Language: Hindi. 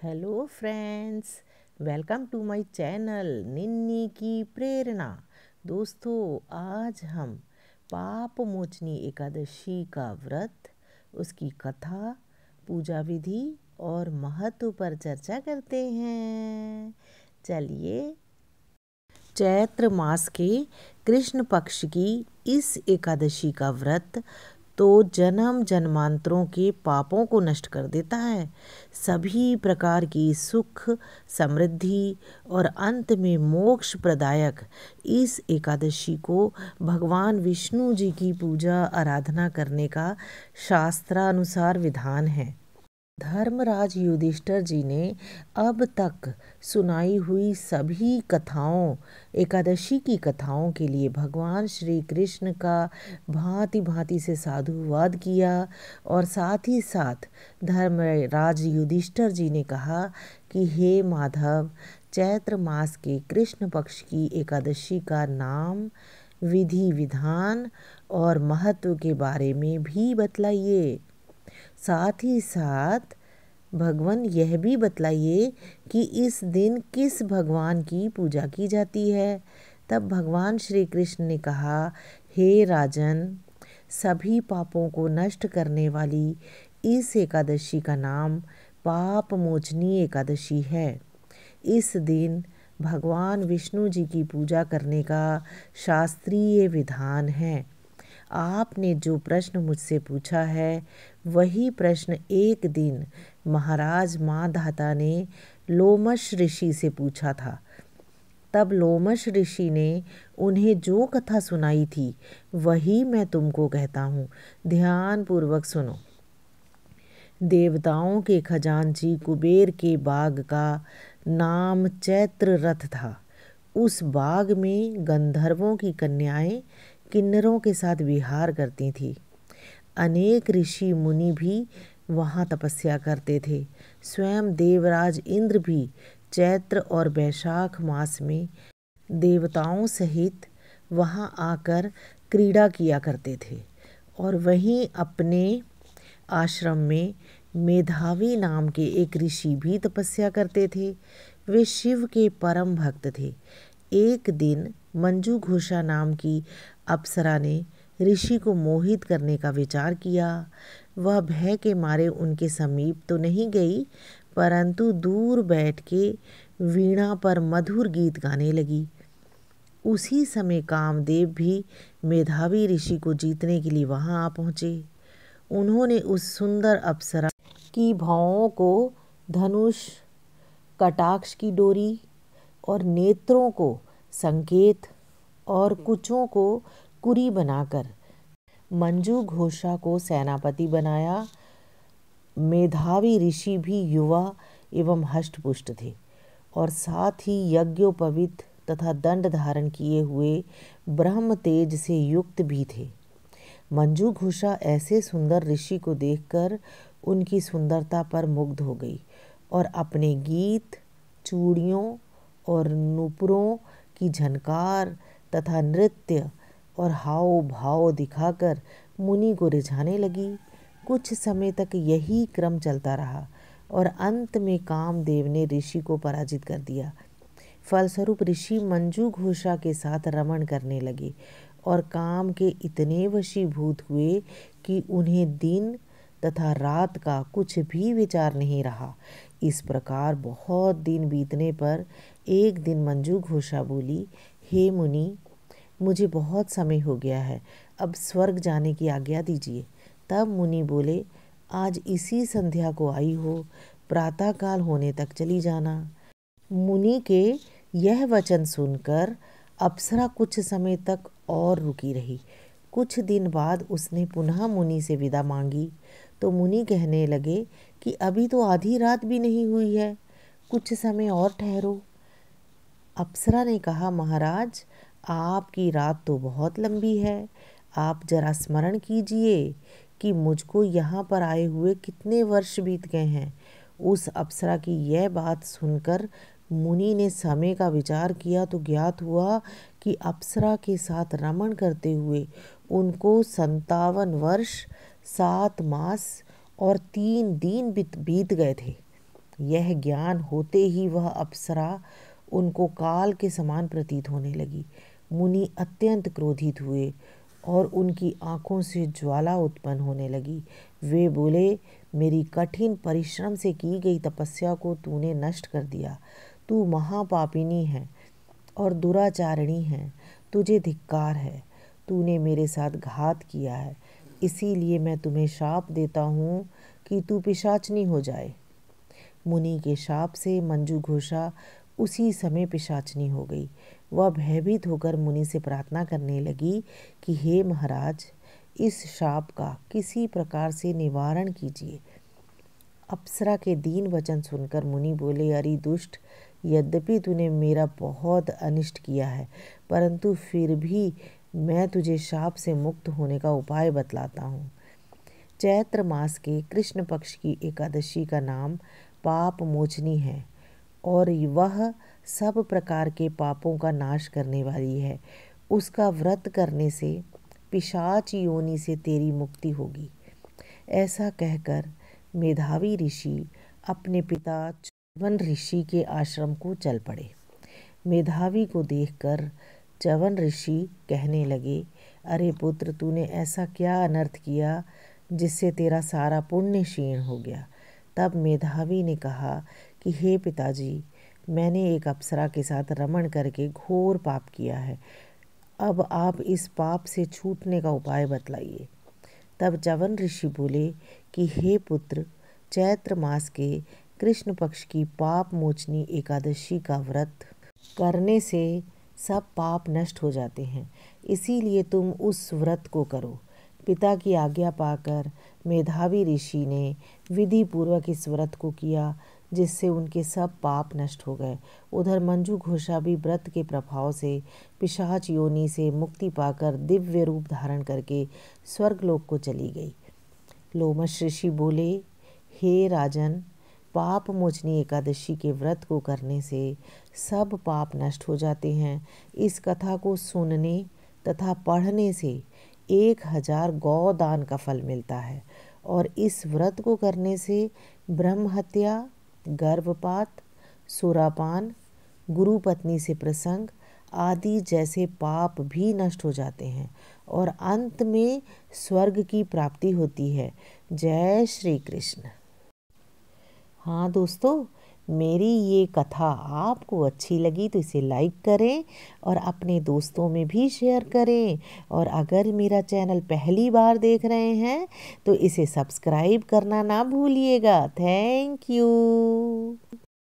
Hello friends, welcome to my channel Ninni की प्रेरणा। दोस्तों, आज हम पाप मोचनी एकादशी का व्रत, उसकी कथा, पूजा विधि और महत्व पर चर्चा करते हैं। चलिए, चैत्र मास के कृष्ण पक्ष की इस एकादशी का व्रत तो जन्म जन्मांतरों के पापों को नष्ट कर देता है। सभी प्रकार की सुख, समृद्धि और अंत में मोक्ष प्रदायक इस एकादशी को भगवान विष्णु जी की पूजा आराधना करने का शास्त्रानुसार विधान है। धर्मराज युधिष्ठिर जी ने अब तक सुनाई हुई सभी कथाओं, एकादशी की कथाओं के लिए भगवान श्री कृष्ण का भांति भांति से साधुवाद किया और साथ ही साथ धर्मराज युधिष्ठिर जी ने कहा कि हे माधव, चैत्र मास के कृष्ण पक्ष की एकादशी का नाम, विधि विधान और महत्व के बारे में भी बतलाइए। साथ ही साथ भगवान यह भी बतलाइए कि इस दिन किस भगवान की पूजा की जाती है। तब भगवान श्री कृष्ण ने कहा, हे राजन, सभी पापों को नष्ट करने वाली इस एकादशी का नाम पाप मोचनी एकादशी है। इस दिन भगवान विष्णु जी की पूजा करने का शास्त्रीय विधान है। आपने जो प्रश्न मुझसे पूछा है, वही प्रश्न एक दिन महाराज मांधाता ने लोमश ऋषि से पूछा था। तब लोमश ऋषि ने उन्हें जो कथा सुनाई थी, वही मैं तुमको कहता हूँ। ध्यान पूर्वक सुनो। देवताओं के खजांची कुबेर के बाग का नाम चैत्र रथ था। उस बाग में गंधर्वों की कन्याएं किन्नरों के साथ विहार करती थीं। अनेक ऋषि मुनि भी वहाँ तपस्या करते थे। स्वयं देवराज इंद्र भी चैत्र और वैशाख मास में देवताओं सहित वहाँ आकर क्रीड़ा किया करते थे। और वहीं अपने आश्रम में मेधावी नाम के एक ऋषि भी तपस्या करते थे। वे शिव के परम भक्त थे। एक दिन मंजू घोषा नाम की अप्सरा ने ऋषि को मोहित करने का विचार किया। वह भय के मारे उनके समीप तो नहीं गई, परंतु दूर बैठ के वीणा पर मधुर गीत गाने लगी। उसी समय कामदेव भी मेधावी ऋषि को जीतने के लिए वहां आ पहुंचे। उन्होंने उस सुंदर अप्सरा की भौहों को धनुष, कटाक्ष की डोरी और नेत्रों को संकेत और कुचों को कुरी बनाकर मंजू घोषा को सेनापति बनाया। मेधावी ऋषि भी युवा एवं हष्टपुष्ट थे और साथ ही यज्ञोपवीत तथा दंड धारण किए हुए ब्रह्म तेज से युक्त भी थे। मंजू घोषा ऐसे सुंदर ऋषि को देखकर उनकी सुंदरता पर मुग्ध हो गई और अपने गीत, चूड़ियों और नूपुरों की झनकार तथा नृत्य और हाव भाव दिखाकर मुनि को रिझाने लगी। कुछ समय तक यही क्रम चलता रहा और अंत में कामदेव ने ऋषि को पराजित कर दिया। फलस्वरूप ऋषि मंजू घोषा के साथ रमण करने लगे और काम के इतने वशीभूत हुए कि उन्हें दिन तथा रात का कुछ भी विचार नहीं रहा। इस प्रकार बहुत दिन बीतने पर एक दिन मंजू घोषा बोली, हे मुनि, मुझे बहुत समय हो गया है, अब स्वर्ग जाने की आज्ञा दीजिए। तब मुनि बोले, आज इसी संध्या को आई हो, प्रातःकाल होने तक चली जाना। मुनि के यह वचन सुनकर अप्सरा कुछ समय तक और रुकी रही। कुछ दिन बाद उसने पुनः मुनि से विदा मांगी तो मुनि कहने लगे कि अभी तो आधी रात भी नहीं हुई है, कुछ समय और ठहरो। अप्सरा ने कहा, महाराज, आपकी रात तो बहुत लंबी है। आप जरा स्मरण कीजिए कि मुझको यहाँ पर आए हुए कितने वर्ष बीत गए हैं। उस अप्सरा की यह बात सुनकर मुनि ने समय का विचार किया तो ज्ञात हुआ कि अप्सरा के साथ रमण करते हुए उनको 57 वर्ष, 7 मास और 3 दिन बीत गए थे। यह ज्ञान होते ही वह अप्सरा उनको काल के समान प्रतीत होने लगी। मुनि अत्यंत क्रोधित हुए और उनकी आंखों से ज्वाला उत्पन्न होने लगी। वे बोले, मेरी कठिन परिश्रम से की गई तपस्या को तूने नष्ट कर दिया। तू महापापिनी है और दुराचारिणी है। तुझे धिक्कार है। तूने मेरे साथ घात किया है। इसीलिए मैं तुम्हें शाप देता हूँ कि तू पिशाचनी हो जाए। मुनि के शाप से मंजू घोषा उसी समय पिशाचनी हो गई। वह भयभीत होकर मुनि से प्रार्थना करने लगी कि हे महाराज, इस शाप का किसी प्रकार से निवारण कीजिए। अप्सरा के दीन वचन सुनकर मुनि बोले, अरे दुष्ट, यद्यपि तूने मेरा बहुत अनिष्ट किया है, परंतु फिर भी मैं तुझे शाप से मुक्त होने का उपाय बतलाता हूँ। चैत्र मास के कृष्ण पक्ष की एकादशी का नाम पाप मोचनी है और वह सब प्रकार के पापों का नाश करने वाली है। उसका व्रत करने से पिशाच योनि से तेरी मुक्ति होगी। ऐसा कहकर मेधावी ऋषि अपने पिता च्यवन ऋषि के आश्रम को चल पड़े। मेधावी को देखकर च्यवन ऋषि कहने लगे, अरे पुत्र, तूने ऐसा क्या अनर्थ किया जिससे तेरा सारा पुण्य क्षीण हो गया। तब मेधावी ने कहा कि हे पिताजी, मैंने एक अप्सरा के साथ रमण करके घोर पाप किया है। अब आप इस पाप से छूटने का उपाय बतलाइए। तब च्यवन ऋषि बोले कि हे पुत्र, चैत्र मास के कृष्ण पक्ष की पाप मोचनी एकादशी का व्रत करने से सब पाप नष्ट हो जाते हैं, इसीलिए तुम उस व्रत को करो। पिता की आज्ञा पाकर मेधावी ऋषि ने विधि पूर्वक इस व्रत को किया, जिससे उनके सब पाप नष्ट हो गए। उधर मंजू घोषा भी व्रत के प्रभाव से पिशाच योनि से मुक्ति पाकर दिव्य रूप धारण करके स्वर्गलोक को चली गई। लोमश ऋषि बोले, हे राजन, पाप मोचनी एकादशी के व्रत को करने से सब पाप नष्ट हो जाते हैं। इस कथा को सुनने तथा पढ़ने से 1000 गौदान का फल मिलता है और इस व्रत को करने से ब्रह्म हत्या, गर्भपात, सुरापान, गुरु पत्नी से प्रसंग आदि जैसे पाप भी नष्ट हो जाते हैं और अंत में स्वर्ग की प्राप्ति होती है। जय श्री कृष्ण। हाँ दोस्तों, मेरी ये कथा आपको अच्छी लगी तो इसे लाइक करें और अपने दोस्तों में भी शेयर करें। और अगर मेरा चैनल पहली बार देख रहे हैं तो इसे सब्सक्राइब करना ना भूलिएगा। Thank you.